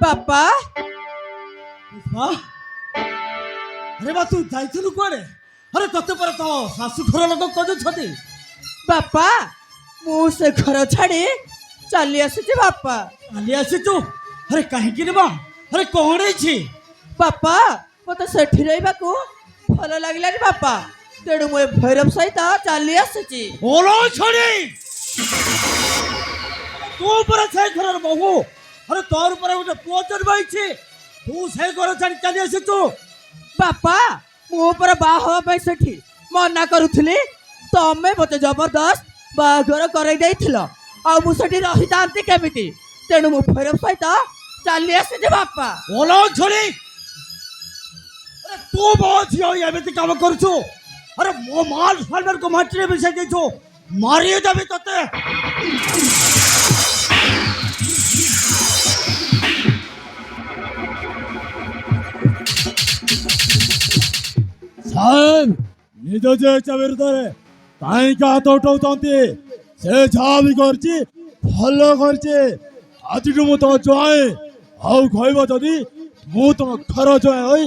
ବାପା ପୁଷ୍ପା ଆରେ ବା ତୁ ଯାଇଥିଲୁ କୁଆଡେ? ଆରେ ତତେ ପରେ ତ ଶାଶୁ ଘର ଲୋକ ଖୋଜୁଛନ୍ତି। ବାପା ମୁଁ ସେ ଘର ଛାଡ଼ି ଚାଲି ଆସିଛି ବାପା। କାଲି ଆସିଛୁ? ଆରେ କାହିଁକି ରେ ବା? ଆରେ କଣ ହେଇଛି? ବାପା ମତେ ସେଠି ରହିବାକୁ ଭଲ ଲାଗିଲାନି ବାପା, ତେଣୁ ମୁଁ ଏ ଭୈରବ ସହିତ ଚାଲି ଆସିଛି। ଓଲୋ ଛଡ଼ି ତୁ ପରେ ସେ ଘରର ବୋହୂ, ଆରେ ତୋର ଉପରେ ଗୋଟେ ପୁଅ ଜନ୍ମ ହେଇଛି, ତୁ ସେ ଘର ଛାଡ଼ି ଚାଲି ଆସିଛୁ? ବାପା ମୁଁ ପରା ବାହା ହବା ପାଇଁ ସେଠି ମନା କରୁଥିଲି, ତମେ ମତେ ଜବରଦସ୍ତ ବାହାଘର କରେଇ ଦେଇଥିଲ, ଆଉ ମୁଁ ସେଠି ରହିଥାନ୍ତି କେମିତି? ତେଣୁ ମୁଁ ଭୈରବ ସହିତ ଚାଲି ଆସିଛି ବାପା। ଓଲୋ ଛଡ଼ି ଆରେ ତୁ ମୋ ଝିଅ ଏମିତି କାମ କରୁଛୁ? ଆରେ ମୋ ମାଲ ଫାଲମାନଙ୍କୁ ମାଟିରେ ମିଶାଇ ଦେଇଛୁ, ମାରି ଦେବି ତତେ। ସାହେବ ନିଜ ଝିଅ ବିରୁଦ୍ଧରେ କାହିଁକି ହାତ ଉଠାଉଛନ୍ତି? ସେ ଯାହା ବି କରିଛି ଭଲ କରିଛି। ଆଜିଠୁ ମୁଁ ତମ ଜ୍ୱାଇଁ, ଆଉ କହିବ ଯଦି ମୁଁ ତମ ଘର ଜ୍ୱାଇଁ ହୋଇ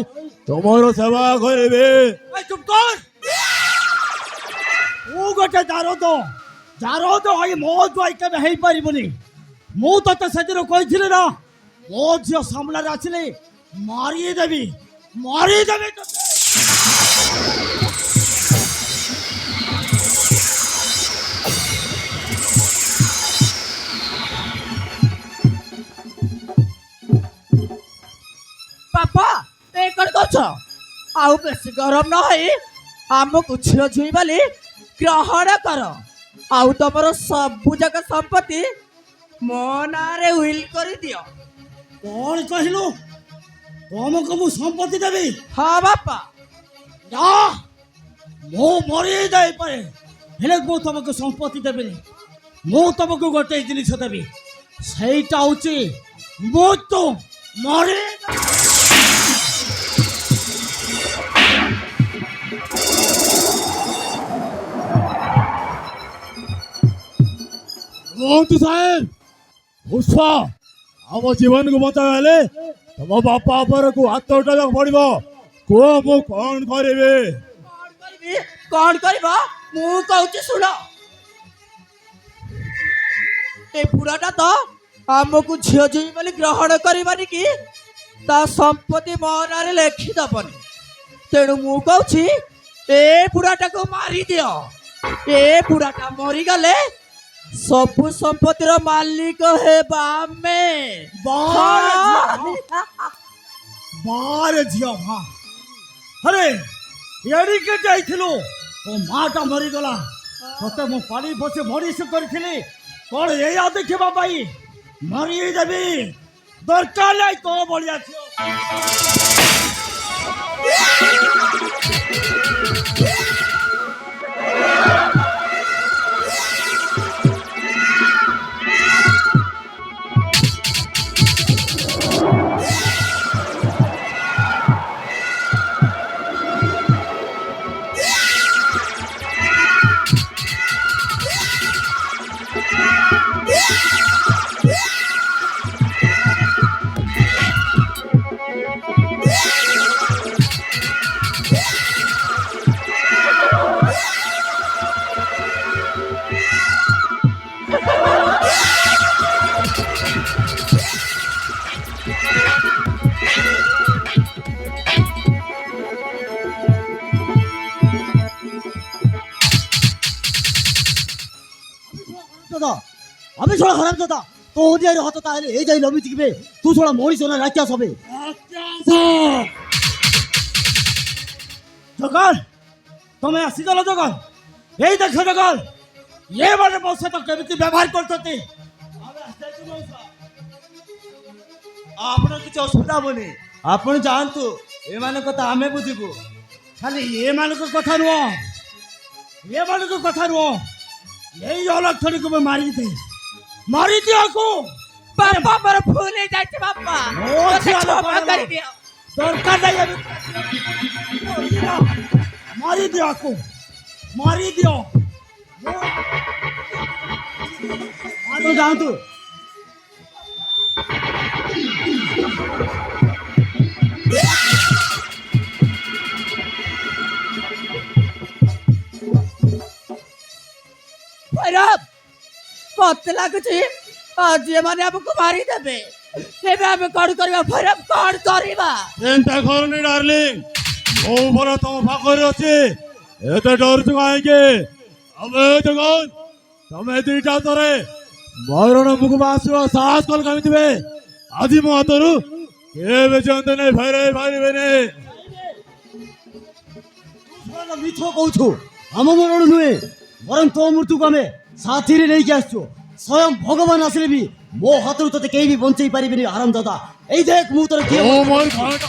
ତୁମର ସେବା କରିବି। ଚୁପ୍ କର। ତୁ ଗୋଟେ ଜାରଦ ହୋଇ ମୋ ଜ୍ୱାଇଁ କେବେ ହେଇପାରିବୁନି। ମୁଁ ତତେ ସେଦିନ କହିଥିଲି ନା, ମୋ ଝିଅ ସାମ୍ନାରେ ଆସିଲେ ମାରିଦେବି ତତେ। ବାପା ଏ କଣ କରୁଛ? ଆଉ ବେଶୀ ଗରମ ନ ହେଇ ଆମକୁ ଝିଅ ଝୁଇଁ ବୋଲି ଗ୍ରହଣ କର, ଆଉ ତମର ସବୁ ଯାକ ସମ୍ପତ୍ତି ମୋ ନାଁରେ ୱିଲ୍ କରିଦିଅ। କଣ କହିଲୁ? ତମକୁ ମୁଁ ସମ୍ପତ୍ତି ଦେବି? ହଁ ବାପା। ନା, ମୁଁ ମରି ଯାଇପାରେ, ହେଲେ ମୁଁ ତମକୁ ସମ୍ପତ୍ତି ଦେବିନି। ମୁଁ ତମକୁ ଗୋଟେ ଜିନିଷ ଦେବି, ସେଇଟା ହଉଛି ମୃତ୍ୟୁ। ମରି ରୁହନ୍ତୁ ସାହେବ। ପୁଷ୍ପା ଆମ ଜୀବନକୁ ବଞ୍ଚାଇବା ହେଲେ ତମ ବାପା ଉପରକୁ ହାତ ଉଠାଇବାକୁ ପଡିବ। କୁହ ମୁଁ କଣ କରିବି? କଣ କରିବ? ମୁଁ କହୁଛି ଶୁଣ। ଏ ବୁଢାଟା ତ ଆମକୁ ଝିଅ ଝୁଇଁ ବୋଲି ଗ୍ରହଣ କରିବନି କି ତା ସମ୍ପତ୍ତି ମୋ ନାଁରେ ଲେଖିଦବନି, ତେଣୁ ମୁଁ କହୁଛି ଏ ବୁଢାଟାକୁ ମାରିଦିଅ। ଏ ବୁଢାଟା ମରିଗଲେ ସବୁ ସମ୍ପତ୍ତିର ମାଲିକ ହେବା ଆମେ। ବାରେ ଝିଅ ମା, ଆରେ ଏଡ଼ିକେ ଯାଇଥିଲୁ, ମୋ ମାଟା ମରିଗଲା, ତତେ ମୁଁ ପାଣି ପଶି ମଣିଷ କରିଥିଲି କଣ ଏଇଆ ଦେଖିବା ପାଇଁ? ମରିଦେବି, ଦରକାର ନାହିଁ ତୋ ଭଳିଆ ଝିଅ। আমি ছোড়া হারাম দাদা, তো ওদিয়ারে হতো তাহলে এই যাই লবি দিবে, তুই ছোড়া মরিস না রাখিয়াস হবে। জগল তুমি আসিগল জগল, এই দেখো জগল, ଏ ମାନେ ମୋ ସହିତ କେମିତି ବ୍ୟବହାର କରୁଛନ୍ତି? ଆପଣ କିଛି ଅସୁବିଧା ହବନି, ଆପଣ ଯାଆନ୍ତୁ, ଏମାନଙ୍କ କଥା ଆମେ ବୁଝିବୁ। ଖାଲି ଏମାନଙ୍କ କଥା ନୁହଁ, ଏଇ ଅଲକ୍ଷଣୀକୁ ମୁଁ ମାରିଦିଅକୁ। ବାପା ମୋର ଭୁଲ ହେଇଯାଇଛି ବାପା, ମତେ କ୍ଷମା କରିଦିଅ। ଦରକାର ନାହିଁ, ମାରିଦିଅ। ଯାଆନ୍ତୁ। ଭୈରବ ମତେ ଲାଗୁଛି ଆଜି ଏମାନେ ଆମକୁ ମାରିଦେବେ। ଏବେ ଆମେ କଣ କରିବା ଭୈରବ, କଣ କରିବା? ଚିନ୍ତା କରନି ଡାର୍ଲିଂ, ମୁଁ ପରା ତମ ପାଖରେ ଅଛି। ଏତେ ଡରୁଛୁ କାହିଁକି? ଆମେ ଜଗନ ତମେ ଦିଟା ହାତରେ ମରଣ ମୁଖକୁ ଆସିବ ସାହସ କଲ କେମିତି ବେ? ଆଜି ମୋ ହାତରୁ କେବେ ଯାଆନ୍ତେ ନାଇଁ ଭାଇରେ ପାରିବେନି। ମିଛ କହୁଛୁ, ଆମ ମରଣ ନୁହେଁ ବରଂ ତୋ ମୃତ୍ୟୁକୁ ଆମେ ସାଥିରେ ନେଇକି ଆସିଛୁ। ସ୍ୱୟଂ ଭଗବାନ ଆସିଲେ ବି ମୋ ହାତରୁ ତତେ କେହି ବି ବଞ୍ଚେଇ ପାରିବେନି ଆରାମ ଦାଦା। ଏଇ ଦେଖ ମୁଁ ତୋର କିଏ ଓ ମୋର ଘରଟା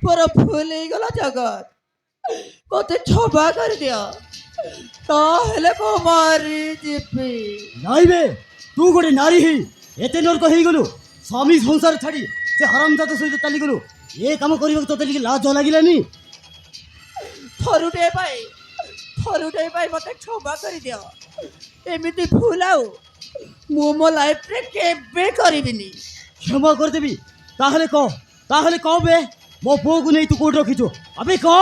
ମୋର ଭୁଲ ହେଇଗଲା ଜଗତ, ମତେ କ୍ଷମା କରିଦିଅ, ତାହେଲେ ମୁଁ ମରିଯିବି। ନାଇଁ ବେ, ତୁ ଗୋଟେ ନାରୀ ହେଇ ଏତେ ନର୍କ ହେଇଗଲୁ। ସ୍ୱାମୀ ସଂସାର ଛାଡ଼ି ସେ ହରାମଜାତ ସହିତ ଚାଲିଗଲୁ। ଏ କାମ କରିବାକୁ ତତେ ଟିକେ ଲାଜ ଲାଗିଲାନି? ଥରୁଟେ ପାଇଁ ମତେ କ୍ଷମା କରିଦିଅ। ଏମିତି ଭୁଲ ଆଉ ମୁଁ ମୋ ଲାଇଫରେ କେବେ କରିବିନି। କ୍ଷମା କରିଦେବି? ତାହେଲେ କହ ବେ, ମୋ ପୁଅକୁ ନେଇ ତୁ କୋଉଠି ରଖିଛୁ? ଆବେ କହ।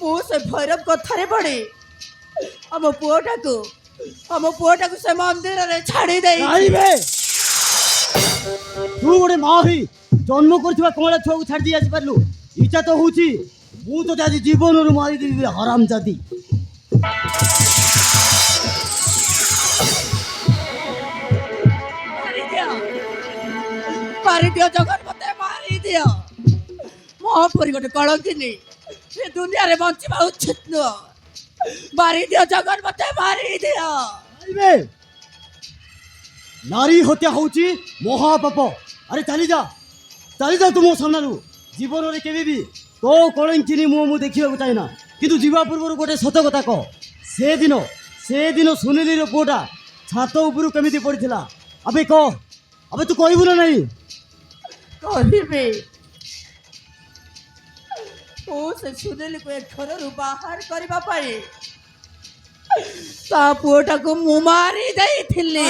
ମୁଁ ସେ ଭୈରବ କଥାରେ ପଡି ଆମ ପୁଅଟାକୁ ସେ ମନ୍ଦିରରେ ଛାଡ଼ି ଦେଇ। ନାଇଁ ବେ, ତୁ ଗୋଟେ ମା ହେଇ ଜନ୍ମ କରିଥିବା କଅଁଳା ଛୁଆକୁ ଛାଡ଼ି ଦେଇ ଆସିପାରିଲୁ? ଇଚ୍ଛା ତ ହଉଛି ମୁଁ ତୋତେ ଆଜି ଜୀବନରୁ ମାରିଦେବି ହରାମ ଜାତି। ମାରିଦିଅ ଜଗନ, ମତେ ମାରିଦିଅ। ମୋ ପରି ଗୋଟେ କଳଙ୍କିନୀ ଏ ଦୁନିଆରେ ବଞ୍ଚିବା ଉଚିତ ନୁହଁ। ମାରିଦିଅ ଜଗନ, ମତେ ମାରିଦିଅ। ନାଇଁ ବେ, ନାରୀ ହତ୍ୟା ହଉଛି ମହାପାପ। ଆରେ ଚାଲିଯା ତୁ ମୋ ସାମ୍ନାରୁ। ଜୀବନରେ କେବେ ବି ତୋ କଳଙ୍କିନୀ ମୁଁ ଦେଖିବାକୁ ଚାହେଁନା। କିନ୍ତୁ ଯିବା ପୂର୍ବରୁ ଗୋଟେ ସତ କଥା କହ, ସେଦିନ ସୁନିଲିର ପୁଅଟା ଛାତ ଉପରୁ କେମିତି ପଡ଼ିଥିଲା? ଆବେ କହ, ଆବେ ତୁ କହିବୁ ନା ନାହିଁ? କହିବି। ମୁଁ ସେ ସୁନିଲିକୁ ଏ ଘରରୁ ବାହାର କରିବା ପାଇଁ ତା ପୁଅଟାକୁ ମୁଁ ମାରି ଦେଇଥିଲି।